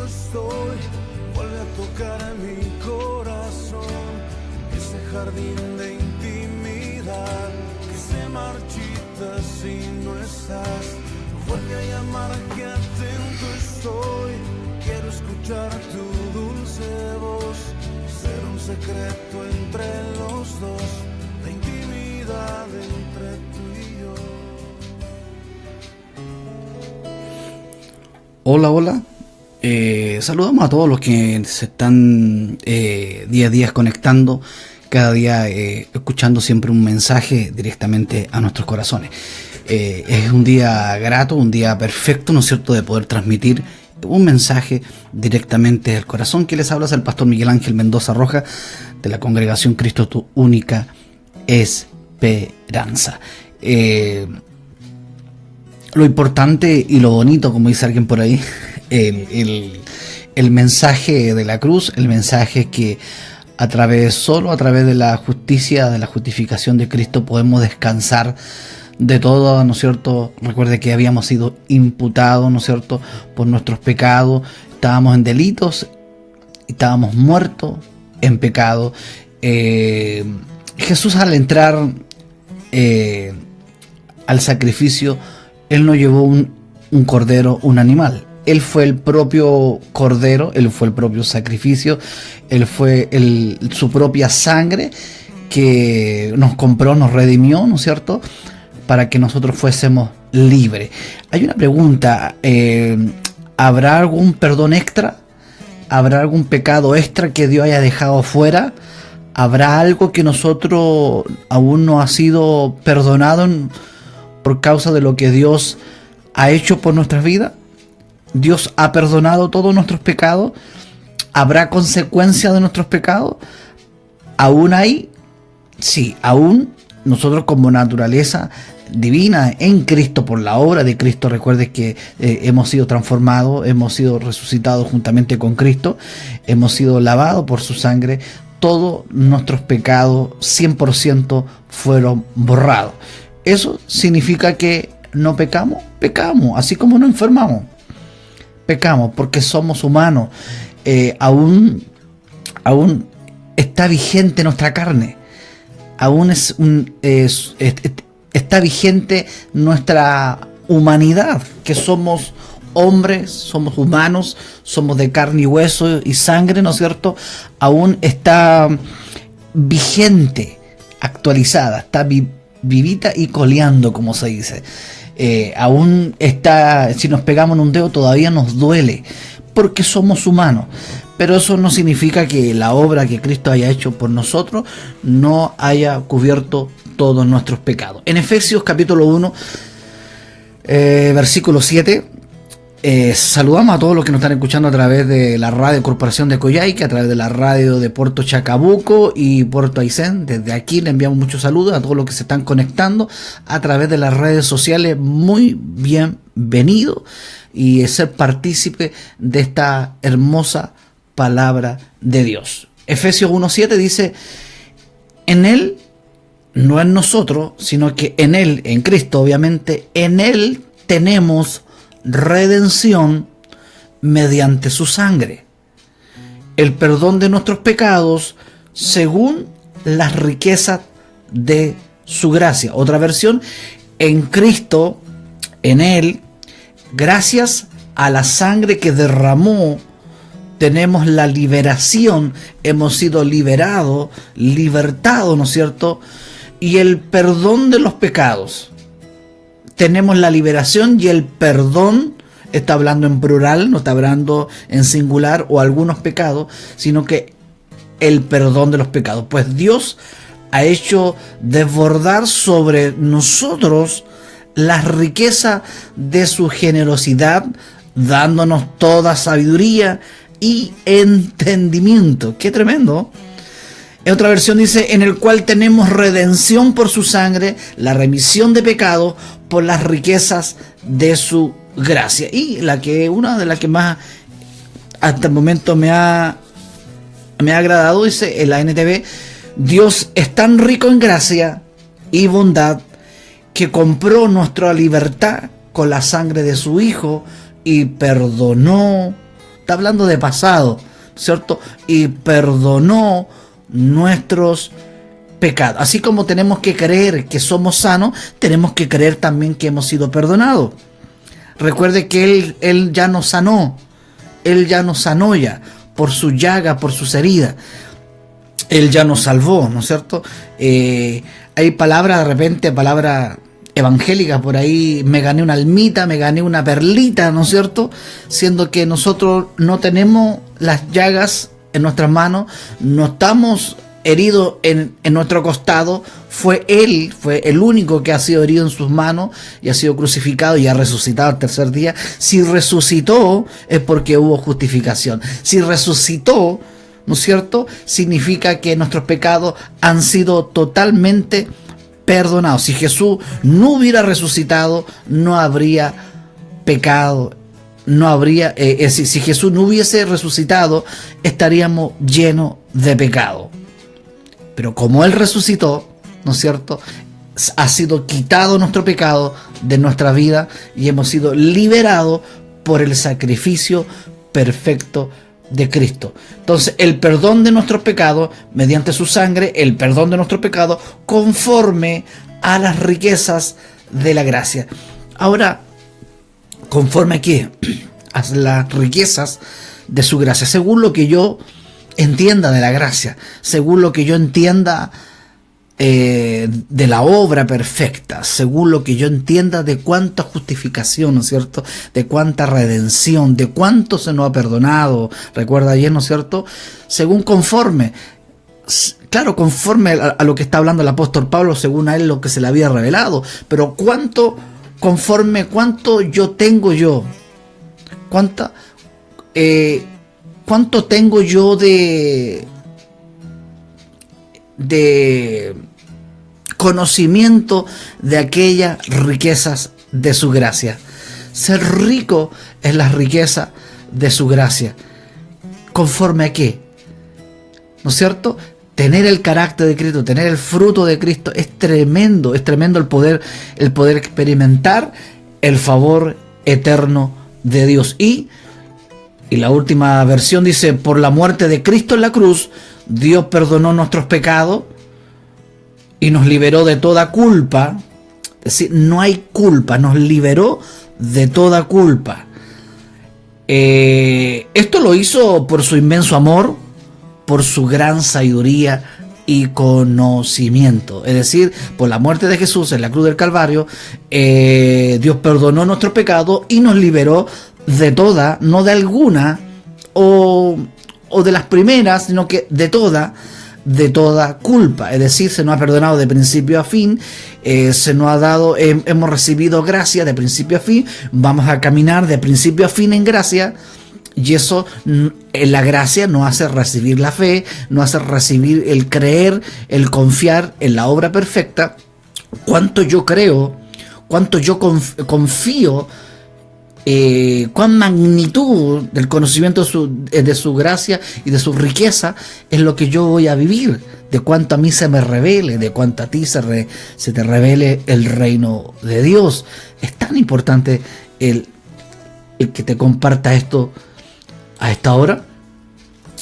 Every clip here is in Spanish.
estoy, vuelve a tocar mi corazón, ese jardín de intimidad que se marchita si no estás. Vuelve a llamar, que atento estoy, quiero escuchar tu dulce voz, ser un secreto entre los dos, la intimidad entre tú y yo. Hola, hola. Saludamos a todos los que se están día a día conectando, cada día escuchando siempre un mensaje directamente a nuestros corazones. Es un día grato, un día perfecto, ¿no es cierto?, de poder transmitir un mensaje directamente al corazón. Que les habla es el pastor Miguel Ángel Mendoza Roja, de la congregación Cristo Tu Única Esperanza. Lo importante y lo bonito, como dice alguien por ahí, el mensaje de la cruz, el mensaje que solo a través de la justicia, de la justificación de Cristo, podemos descansar de todo, ¿no es cierto? Recuerde que habíamos sido imputados, ¿no es cierto?, por nuestros pecados, estábamos en delitos, estábamos muertos en pecado. Jesús, al entrar al sacrificio, Él no llevó un cordero, un animal. Él fue el propio cordero, Él fue el propio sacrificio, Él fue su propia sangre que nos compró, nos redimió, ¿no es cierto?, para que nosotros fuésemos libres. Hay una pregunta, ¿habrá algún perdón extra? ¿Habrá algún pecado extra que Dios haya dejado fuera? ¿Habrá algo que nosotros aún no ha sido perdonado por causa de lo que Dios ha hecho por nuestras vidas? ¿Dios ha perdonado todos nuestros pecados? ¿Habrá consecuencia de nuestros pecados? ¿Aún hay? Sí, aún nosotros, como naturaleza divina en Cristo, por la obra de Cristo, recuerde que hemos sido transformados, hemos sido resucitados juntamente con Cristo, hemos sido lavados por su sangre, todos nuestros pecados 100% fueron borrados. ¿Eso significa que no pecamos? Pecamos, así como no enfermamos. Pecamos porque somos humanos. Aún está vigente nuestra carne. Aún está vigente nuestra humanidad, que somos hombres, somos humanos, somos de carne y hueso y sangre, ¿no es cierto? Aún está vigente, actualizada, está vivita y coleando, como se dice. Aún está, si nos pegamos en un dedo todavía nos duele, porque somos humanos. Pero eso no significa que la obra que Cristo haya hecho por nosotros no haya cubierto todos nuestros pecados. En Efesios capítulo 1, versículo 7, saludamos a todos los que nos están escuchando a través de la radio Corporación de Coyhaique, a través de la radio de Puerto Chacabuco y Puerto Aysén. Desde aquí le enviamos muchos saludos a todos los que se están conectando a través de las redes sociales. Muy bienvenido y ser partícipe de esta hermosa palabra de Dios. Efesios 1:7 dice: en Él, no en nosotros, sino que en Él, en Cristo obviamente, en Él tenemos redención mediante su sangre, el perdón de nuestros pecados según las riquezas de su gracia. Otra versión: en Cristo, en Él, gracias a la sangre que derramó, tenemos la liberación, hemos sido liberados, libertados, ¿no es cierto? Y el perdón de los pecados. Tenemos la liberación y el perdón, está hablando en plural, no está hablando en singular o algunos pecados, sino que el perdón de los pecados. Pues Dios ha hecho desbordar sobre nosotros las riquezas de su generosidad, dándonos toda sabiduría y entendimiento. ¡Qué tremendo! En otra versión dice: en el cual tenemos redención por su sangre, la remisión de pecados por las riquezas de su gracia. Y una de las que más hasta el momento me ha agradado, dice en la NTV: Dios es tan rico en gracia y bondad que compró nuestra libertad con la sangre de su Hijo y perdonó está hablando de pasado, ¿cierto? Y perdonó nuestros pecados. Así como tenemos que creer que somos sanos, tenemos que creer también que hemos sido perdonados. Recuerde que Él ya nos sanó, Él ya nos sanó ya, por su llaga, por sus heridas. Él ya nos salvó, ¿no es cierto? Hay palabras, de repente, palabras evangélicas por ahí, me gané una almita, me gané una perlita, ¿no es cierto? Siendo que nosotros no tenemos las llagas en nuestras manos, no estamos heridos en nuestro costado, fue Él, fue el único que ha sido herido en sus manos y ha sido crucificado y ha resucitado al tercer día. Si resucitó es porque hubo justificación. Si resucitó, ¿no es cierto?, significa que nuestros pecados han sido totalmente perdonados. Si Jesús no hubiera resucitado, no habría pecado, no habría, si Jesús no hubiese resucitado, estaríamos llenos de pecado. Pero como Él resucitó, ¿no es cierto?, ha sido quitado nuestro pecado de nuestra vida y hemos sido liberados por el sacrificio perfecto de Cristo. Entonces, el perdón de nuestros pecados mediante su sangre, el perdón de nuestros pecados conforme a las riquezas de la gracia. Ahora, ¿conforme a qué? A las riquezas de su gracia, según lo que yo entienda de la gracia, según lo que yo entienda de la obra perfecta, según lo que yo entienda de cuánta justificación, ¿no es cierto?, de cuánta redención, de cuánto se nos ha perdonado, recuerda ayer, ¿no es cierto?, según conforme, claro, conforme a lo que está hablando el apóstol Pablo, según a él lo que se le había revelado, pero cuánto, conforme cuánto yo tengo yo, cuánto tengo yo de conocimiento de aquellas riquezas de su gracia. Ser rico es la riqueza de su gracia. ¿Conforme a qué? ¿No es cierto? Tener el carácter de Cristo, tener el fruto de Cristo es tremendo el poder experimentar el favor eterno de Dios. Y la última versión dice, por la muerte de Cristo en la cruz, Dios perdonó nuestros pecados y nos liberó de toda culpa. Es decir, no hay culpa, nos liberó de toda culpa. Esto lo hizo por su inmenso amor, por su gran sabiduría y conocimiento. Es decir, por la muerte de Jesús en la cruz del Calvario, Dios perdonó nuestros pecados y nos liberó de toda, no de alguna o de las primeras, sino que de toda culpa. Es decir, se nos ha perdonado de principio a fin, se nos ha dado, hemos recibido gracia de principio a fin, vamos a caminar de principio a fin en gracia, y eso, la gracia nos hace recibir la fe, nos hace recibir el creer, el confiar en la obra perfecta. Cuánto yo creo, cuánto yo confío, cuán magnitud del conocimiento de su gracia y de su riqueza es lo que yo voy a vivir, de cuánto a mí se me revele, de cuánto a ti se te revele el reino de Dios. Es tan importante el que te comparta esto a esta hora.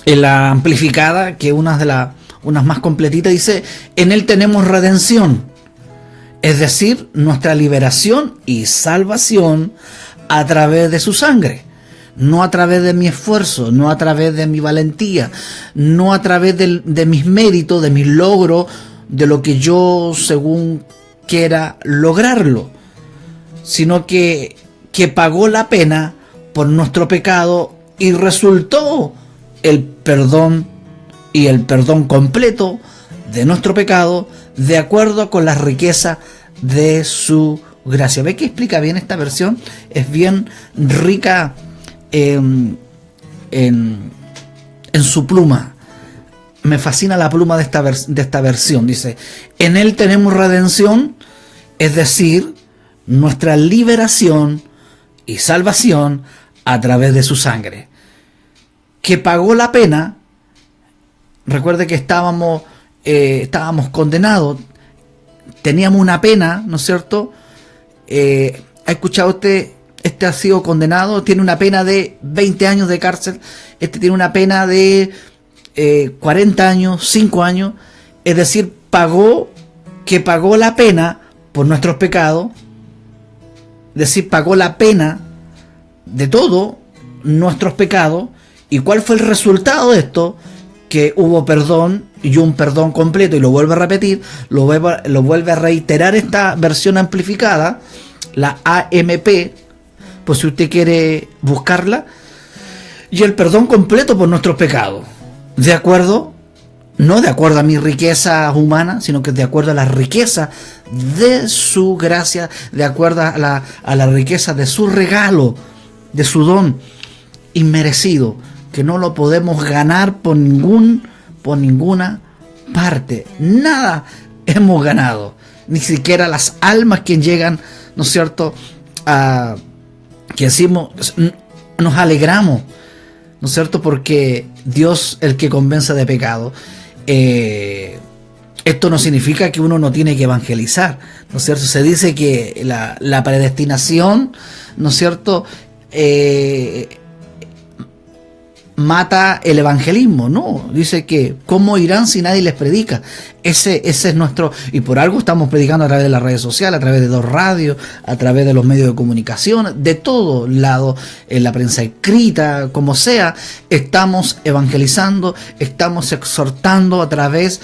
En la amplificada, que unas más completitas, dice, en Él tenemos redención, es decir, nuestra liberación y salvación a través de su sangre, no a través de mi esfuerzo, no a través de mi valentía, no a través de mis méritos, de mis logros, de lo que yo según quiera lograrlo, sino que pagó la pena por nuestro pecado y resultó el perdón y el perdón completo de nuestro pecado de acuerdo con la riqueza de su gracia. ¿Ve que explica bien esta versión? Es bien rica en su pluma. Me fascina la pluma de esta versión. Dice, en Él tenemos redención, es decir, nuestra liberación y salvación a través de su sangre, que pagó la pena. Recuerde que estábamos condenados, teníamos una pena, ¿no es cierto? ¿Ha escuchado usted este ha sido condenado, tiene una pena de 20 años de cárcel, este tiene una pena de 40 años, 5 años, es decir, pagó la pena por nuestros pecados, es decir, pagó la pena de todos nuestros pecados. ¿Y cuál fue el resultado de esto? Que hubo perdón, y un perdón completo, y lo vuelve a repetir, lo vuelve a reiterar esta versión amplificada, la AMP, pues si usted quiere buscarla, y el perdón completo por nuestros pecados, de acuerdo, no de acuerdo a mis riquezas humanas, sino que de acuerdo a la riqueza de su gracia, de acuerdo a la riqueza de su regalo, de su don inmerecido, que no lo podemos ganar por ninguna parte. Nada hemos ganado, ni siquiera las almas que llegan, ¿no es cierto?, que decimos, nos alegramos, ¿no es cierto?, porque Dios el que convence de pecado. Esto no significa que uno no tiene que evangelizar, ¿no es cierto? Se dice que la predestinación, ¿no es cierto?, mata el evangelismo, no, dice que ¿cómo irán si nadie les predica? Ese es nuestro, y por algo estamos predicando a través de las redes sociales, a través de dos radios, a través de los medios de comunicación, de todos lados, en la prensa escrita, como sea, estamos evangelizando, estamos exhortando a través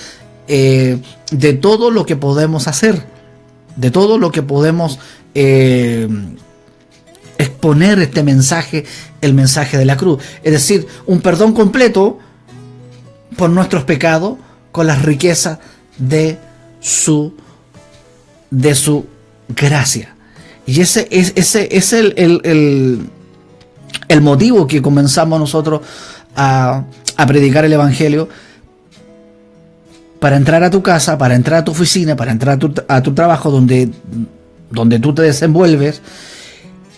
de todo lo que podemos hacer, de todo lo que podemos exponer este mensaje, el mensaje de la cruz, es decir, un perdón completo por nuestros pecados con las riquezas de su gracia. Y ese es el motivo que comenzamos nosotros a predicar el evangelio, para entrar a tu casa, para entrar a tu oficina, para entrar a tu trabajo donde tú te desenvuelves.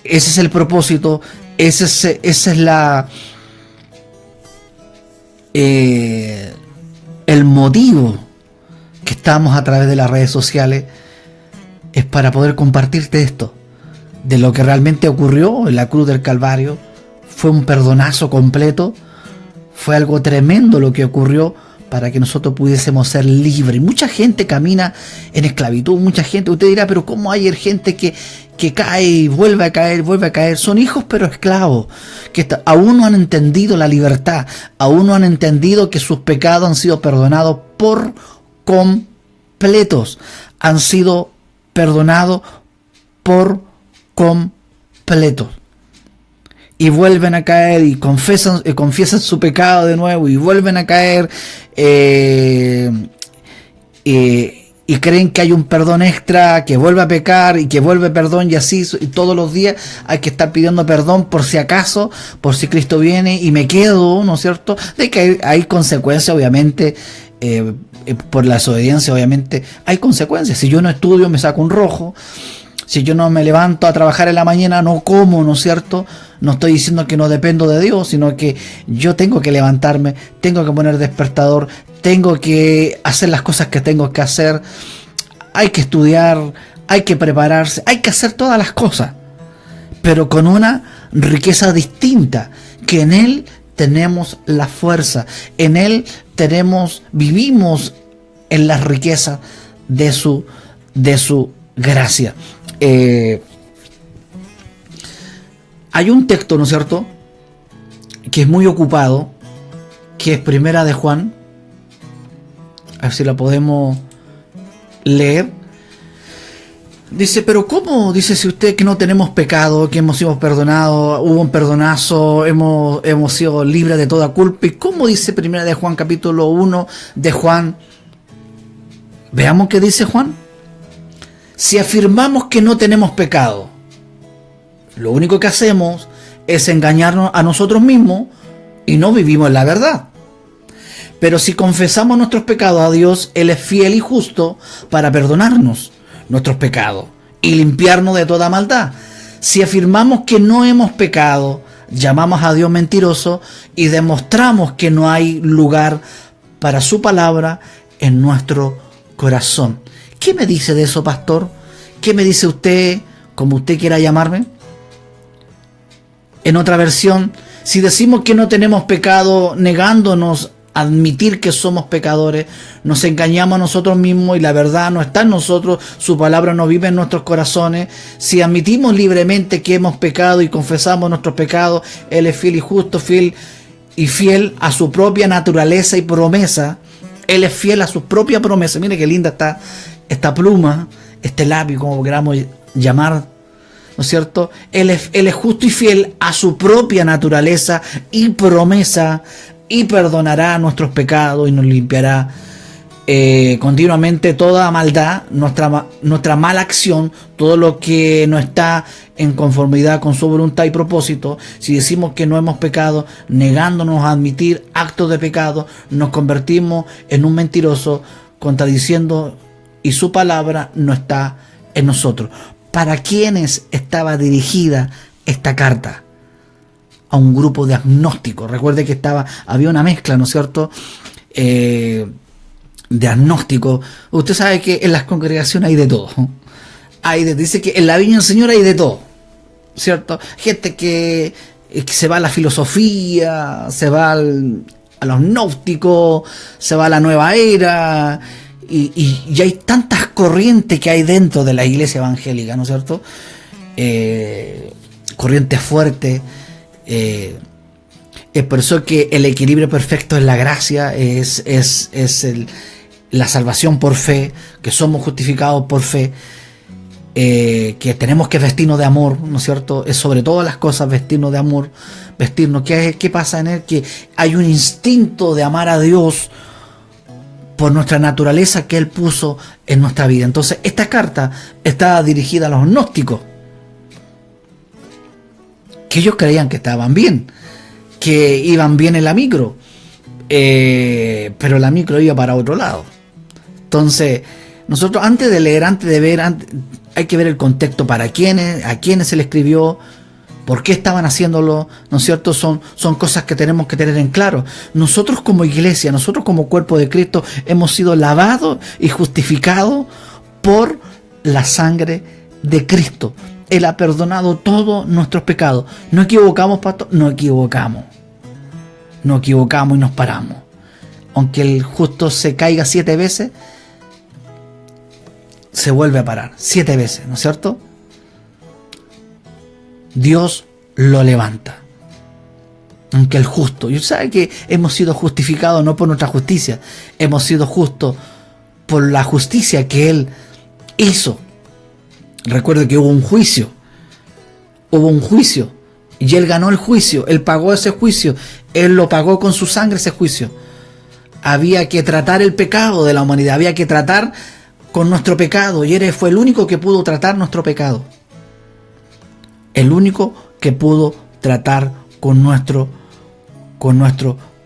Ese es el propósito, ese es el motivo que estamos a través de las redes sociales, es para poder compartirte esto, de lo que realmente ocurrió en la cruz del Calvario. Fue un perdonazo completo, fue algo tremendo lo que ocurrió para que nosotros pudiésemos ser libres. Mucha gente camina en esclavitud, mucha gente, usted dirá, pero ¿cómo hay gente que cae y vuelve a caer? Son hijos pero esclavos, que aún no han entendido la libertad, aún no han entendido que sus pecados han sido perdonados por completos, han sido perdonados por completos. Y vuelven a caer y confiesan su pecado de nuevo y vuelven a caer y creen que hay un perdón extra, que vuelve a pecar y que vuelve perdón, y así, y todos los días hay que estar pidiendo perdón por si acaso, por si Cristo viene y me quedo, ¿no es cierto? De que hay consecuencias, obviamente, por la desobediencia, obviamente hay consecuencias. Si yo no estudio, me saco un rojo. Si yo no me levanto a trabajar en la mañana, no como, ¿no es cierto? No estoy diciendo que no dependo de Dios, sino que yo tengo que levantarme, tengo que poner despertador, tengo que hacer las cosas que tengo que hacer. Hay que estudiar, hay que prepararse, hay que hacer todas las cosas, pero con una riqueza distinta, que en Él tenemos la fuerza, en Él vivimos en la riqueza de su gracia. Hay un texto, ¿no es cierto?, que es muy ocupado, que es Primera de Juan. A ver si la podemos leer. Dice, pero ¿cómo? Dice, si usted que no tenemos pecado, que hemos sido perdonados, hubo un perdonazo, hemos sido libres de toda culpa. ¿Y cómo dice Primera de Juan, capítulo 1 de Juan? Veamos qué dice Juan. Si afirmamos que no tenemos pecado, lo único que hacemos es engañarnos a nosotros mismos y no vivimos en la verdad. Pero si confesamos nuestros pecados a Dios, Él es fiel y justo para perdonarnos nuestros pecados y limpiarnos de toda maldad. Si afirmamos que no hemos pecado, llamamos a Dios mentiroso y demostramos que no hay lugar para su palabra en nuestro corazón. ¿Qué me dice de eso, pastor? ¿Qué me dice usted, como usted quiera llamarme? En otra versión, si decimos que no tenemos pecado, negándonos a admitir que somos pecadores, nos engañamos a nosotros mismos y la verdad no está en nosotros, su palabra no vive en nuestros corazones. Si admitimos libremente que hemos pecado y confesamos nuestros pecados, Él es fiel y justo, fiel a su propia naturaleza y promesa. Él es fiel a su propia promesa. Mire qué linda está esta pluma, este lápiz, como queramos llamar, ¿no es cierto? Él es justo y fiel a su propia naturaleza y promesa, y perdonará nuestros pecados y nos limpiará continuamente toda maldad, nuestra mala acción, todo lo que no está en conformidad con su voluntad y propósito. Si decimos que no hemos pecado, negándonos a admitir actos de pecado, nos convertimos en un mentiroso, contradiciendo, y su palabra no está en nosotros. ¿Para quiénes estaba dirigida esta carta? A un grupo de agnósticos. Recuerde que había una mezcla, ¿no es cierto?, de agnósticos. Usted sabe que en las congregaciones hay de todo. Dice que en la viña del Señor hay de todo, ¿cierto? Gente que se va a la filosofía, se va a los gnósticos, se va a la nueva era, y hay tantas corrientes que hay dentro de la iglesia evangélica, ¿no es cierto? Corrientes fuertes. Es por eso que el equilibrio perfecto es la gracia, es la salvación por fe, que somos justificados por fe, que tenemos que vestirnos de amor, ¿no es cierto? Es sobre todas las cosas vestirnos de amor, vestirnos. ¿Qué pasa en él? Que hay un instinto de amar a Dios por nuestra naturaleza que Él puso en nuestra vida. Entonces, esta carta está dirigida a los gnósticos, que ellos creían que estaban bien, que iban bien en la micro, pero la micro iba para otro lado. Entonces, nosotros antes de leer, antes de ver, hay que ver el contexto, a quiénes se le escribió, por qué estaban haciéndolo, ¿no es cierto? Son cosas que tenemos que tener en claro. Nosotros como iglesia, nosotros como cuerpo de Cristo, hemos sido lavados y justificados por la sangre de Cristo. Él ha perdonado todos nuestros pecados. ¿No equivocamos, pastor? No equivocamos. No equivocamos y nos paramos. Aunque el justo se caiga 7 veces, se vuelve a parar 7 veces, ¿no es cierto? Dios lo levanta. Aunque el justo, y sabe que hemos sido justificados no por nuestra justicia, hemos sido justos por la justicia que Él hizo. Recuerde que hubo un juicio, y Él ganó el juicio, Él pagó ese juicio, Él lo pagó con su sangre ese juicio. Había que tratar el pecado de la humanidad, había que tratar con nuestro pecado, y Él fue el único que pudo tratar nuestro pecado. El único que pudo tratar con nuestro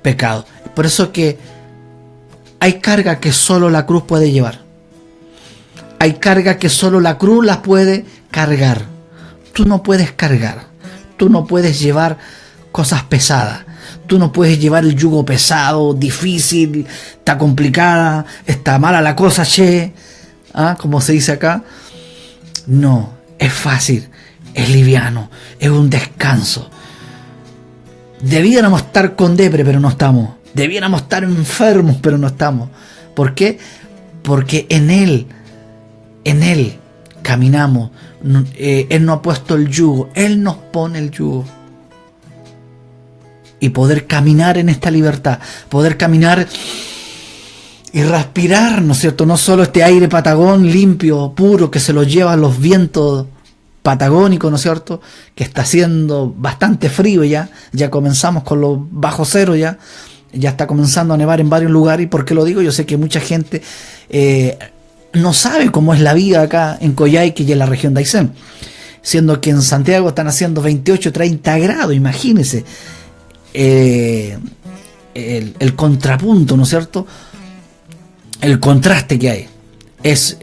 pecado. Por eso que hay carga que solo la cruz puede llevar. Hay carga que solo la cruz las puede cargar. Tú no puedes cargar. Tú no puedes llevar cosas pesadas. Tú no puedes llevar el yugo pesado, difícil, está complicada, está mala la cosa, che. Como se dice acá. No, es fácil. Es liviano, es un descanso. Debiéramos estar con depre, pero no estamos. Debiéramos estar enfermos, pero no estamos. ¿Por qué? Porque en Él caminamos. Él nos ha puesto el yugo, Él nos pone el yugo. Y poder caminar en esta libertad, poder caminar y respirar, ¿no es cierto? No solo este aire patagón limpio, puro, que se lo llevan los vientos patagónico, ¿no es cierto? Que está haciendo bastante frío ya comenzamos con los bajo cero, ya está comenzando a nevar en varios lugares. ¿Y por qué lo digo? Yo sé que mucha gente no sabe cómo es la vida acá en Coyhaique y en la región de Aysén, siendo que en Santiago están haciendo 28, 30 grados, imagínense el contrapunto, ¿no es cierto? El contraste que hay.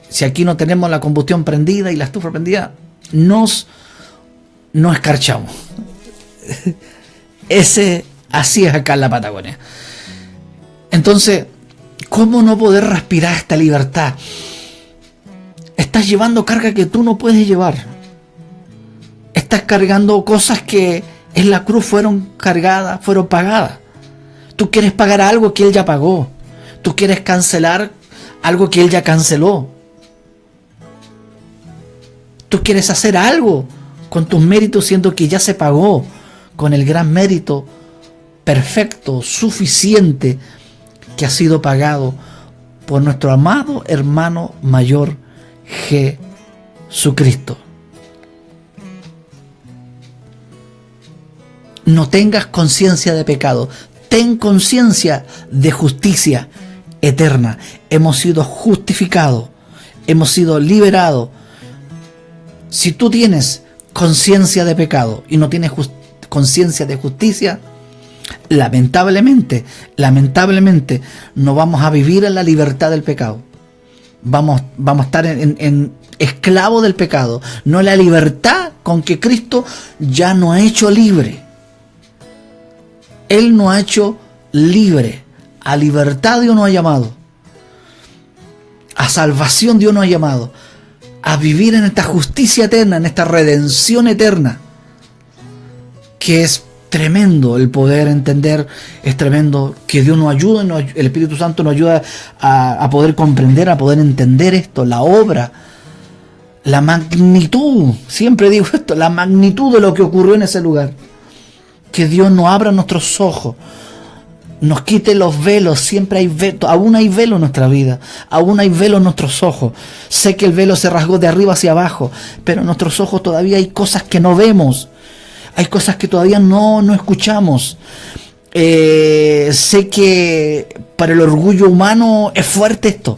Si aquí no tenemos la combustión prendida y la estufa prendida, nos escarchamos. Así es acá en la Patagonia. Entonces, ¿cómo no poder respirar esta libertad? Estás llevando carga que tú no puedes llevar. Estás cargando cosas que En la cruz fueron cargadas, fueron pagadas. Tú quieres pagar algo que Él ya pagó. Tú quieres cancelar algo que Él ya canceló. Tú quieres hacer algo con tus méritos siendo que ya se pagó con el gran mérito perfecto, suficiente, que ha sido pagado por nuestro amado hermano mayor Jesucristo. No tengas conciencia de pecado, ten conciencia de justicia eterna. Hemos sido justificados, hemos sido liberados. Si tú tienes conciencia de pecado y no tienes conciencia de justicia, lamentablemente, no vamos a vivir en la libertad del pecado. Vamos a estar en esclavos del pecado, no en la libertad con que Cristo ya nos ha hecho libre. Él nos ha hecho libre. A libertad Dios nos ha llamado. A salvación Dios nos ha llamado. A vivir en esta justicia eterna, en esta redención eterna. Que es tremendo el poder entender, es tremendo que Dios nos ayude, el Espíritu Santo nos ayuda a poder comprender, a poder entender esto, la obra, la magnitud, siempre digo esto, la magnitud de lo que ocurrió en ese lugar. Que Dios nos abra nuestros ojos, nos quite los velos, siempre hay velos, aún hay velo en nuestra vida, aún hay velo en nuestros ojos. Sé que el velo se rasgó de arriba hacia abajo, pero en nuestros ojos todavía hay cosas que no vemos. Hay cosas que todavía no escuchamos. Sé que para el orgullo humano es fuerte esto.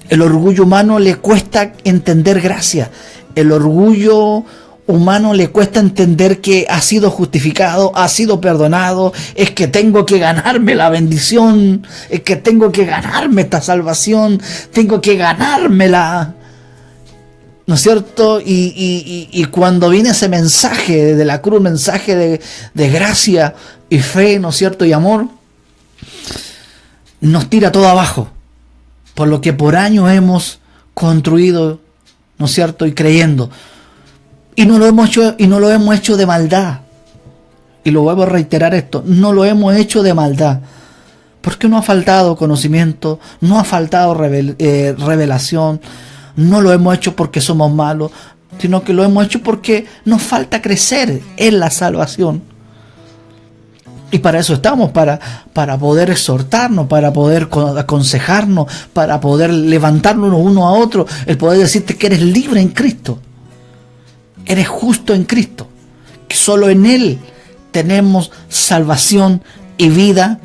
El orgullo humano le cuesta entender gracia. El orgullo humano le cuesta entender que ha sido justificado, ha sido perdonado. Es que tengo que ganarme la bendición. Es que tengo que ganarme esta salvación. Tengo que ganármela. ¿No es cierto? Y cuando viene ese mensaje de la cruz, mensaje de gracia y fe, ¿no es cierto? Y amor, nos tira todo abajo. Por lo que por años hemos construido, ¿no es cierto? Y creyendo. Y no lo hemos hecho de maldad. Y lo vuelvo a reiterar esto, no lo hemos hecho de maldad. Porque no ha faltado conocimiento, no ha faltado revelación. No lo hemos hecho porque somos malos, sino que lo hemos hecho porque nos falta crecer en la salvación. Y para eso estamos, para poder exhortarnos, para poder aconsejarnos, para poder levantarnos uno a otro, el poder decirte que eres libre en Cristo, eres justo en Cristo, que solo en Él tenemos salvación y vida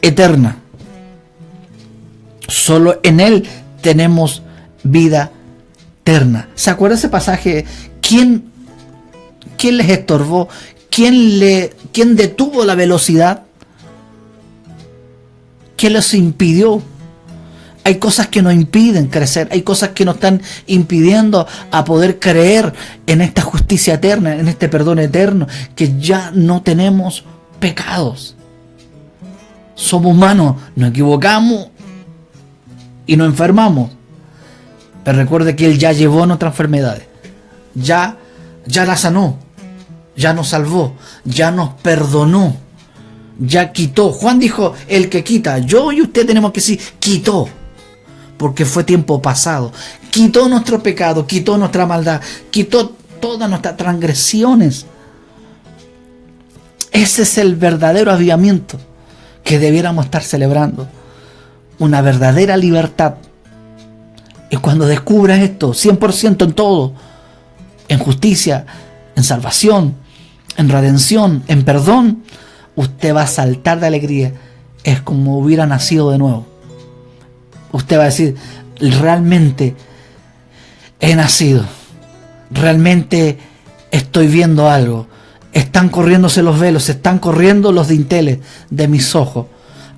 eterna. Solo en Él tenemos vida eterna. ¿Se acuerda ese pasaje? ¿Quién les estorbó? ¿Quién detuvo la velocidad? ¿Qué les impidió? Hay cosas que nos impiden crecer, hay cosas que nos están impidiendo a poder creer en esta justicia eterna, en este perdón eterno, que ya no tenemos pecados. Somos humanos, nos equivocamos y nos enfermamos. Pero recuerde que Él ya llevó nuestras enfermedades. Ya la sanó. Ya nos salvó. Ya nos perdonó. Ya quitó. Juan dijo, el que quita. Yo y usted tenemos que decir, quitó. Porque fue tiempo pasado. Quitó nuestro pecado. Quitó nuestra maldad. Quitó todas nuestras transgresiones. Ese es el verdadero avivamiento que debiéramos estar celebrando. Una verdadera libertad. Y cuando descubras esto, 100% en todo, en justicia, en salvación, en redención, en perdón, usted va a saltar de alegría. Es como hubiera nacido de nuevo. Usted va a decir, realmente he nacido. Realmente estoy viendo algo. Están corriéndose los velos, se están corriendo los dinteles de mis ojos.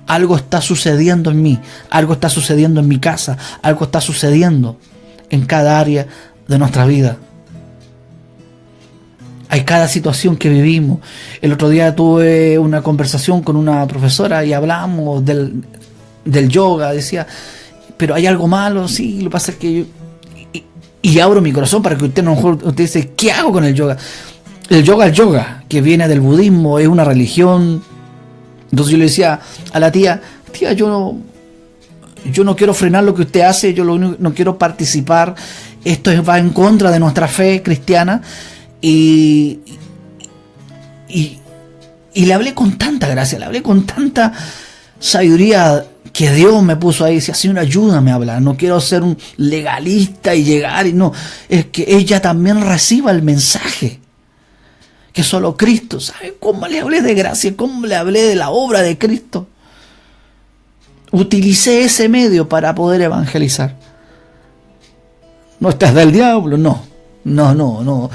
Algo está sucediendo en mí, algo está sucediendo en mi casa, algo está sucediendo en cada área de nuestra vida. Hay cada situación que vivimos. El otro día tuve una conversación con una profesora y hablamos del yoga. Decía, pero hay algo malo, sí, lo que pasa es que yo... Y abro mi corazón para que usted dice, ¿qué hago con el yoga? el yoga, que viene del budismo, es una religión. Entonces yo le decía a la tía, yo no quiero frenar lo que usted hace, no quiero participar, esto va en contra de nuestra fe cristiana. Y le hablé con tanta gracia, le hablé con tanta sabiduría que Dios me puso ahí. Decía, Señor, ayúdame a hablar, no quiero ser un legalista y llegar, y no, es que ella también reciba el mensaje, que solo Cristo. ¿Sabe cómo le hablé de gracia? ¿Cómo le hablé de la obra de Cristo? Utilicé ese medio para poder evangelizar. No estás del diablo, no.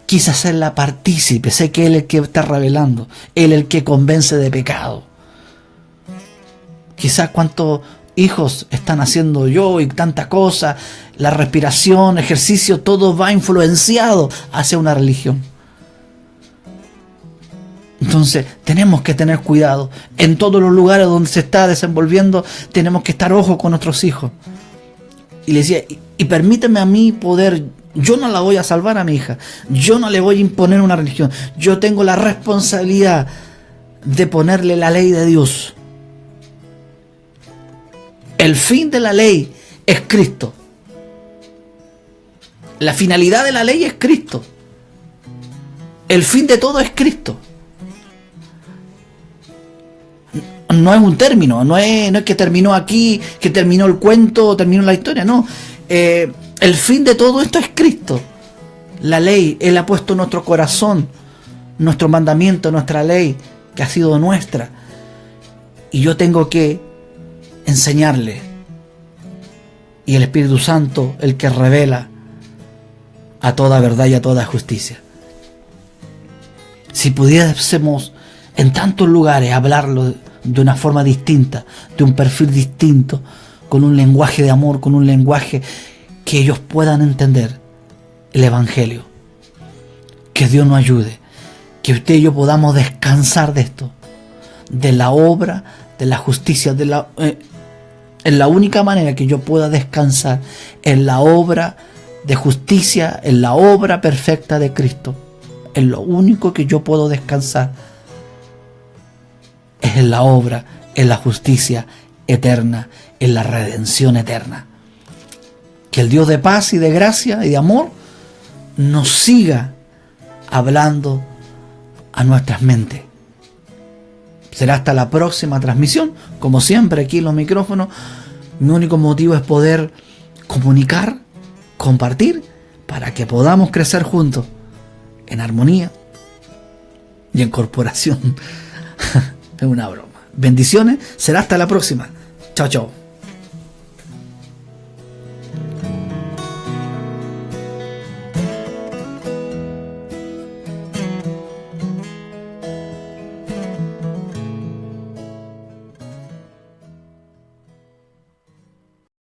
Quise hacerla partícipe, sé que Él es el que está revelando, Él es el que convence de pecado. Quizás cuántos hijos están haciendo yo y tanta cosa, la respiración, ejercicio, todo va influenciado hacia una religión. Entonces tenemos que tener cuidado. En todos los lugares donde se está desenvolviendo, tenemos que estar ojo con nuestros hijos. Y le decía, y permíteme a mí poder... Yo no la voy a salvar a mi hija. Yo no le voy a imponer una religión. Yo tengo la responsabilidad de ponerle la ley de Dios. El fin de la ley es Cristo. La finalidad de la ley es Cristo. El fin de todo es Cristo. No es un término, no es que terminó aquí, que terminó el cuento, terminó la historia, no. El fin de todo esto es Cristo. La ley, Él ha puesto en nuestro corazón, nuestro mandamiento, nuestra ley, que ha sido nuestra. Y yo tengo que enseñarle. Y el Espíritu Santo, el que revela a toda verdad y a toda justicia. Si pudiésemos en tantos lugares hablarlo de una forma distinta, de un perfil distinto, con un lenguaje de amor, con un lenguaje que ellos puedan entender el Evangelio. Que Dios nos ayude, que usted y yo podamos descansar de esto, de la obra, de la justicia, en la única manera que yo pueda descansar, en la obra de justicia, en la obra perfecta de Cristo. En lo único que yo puedo descansar es en la obra, en la justicia eterna, en la redención eterna. Que el Dios de paz y de gracia y de amor nos siga hablando a nuestras mentes. Será hasta la próxima transmisión. Como siempre, aquí en los micrófonos, mi único motivo es poder comunicar, compartir, para que podamos crecer juntos en armonía y en corporación. Es una broma. Bendiciones. Será hasta la próxima. Chao, chao.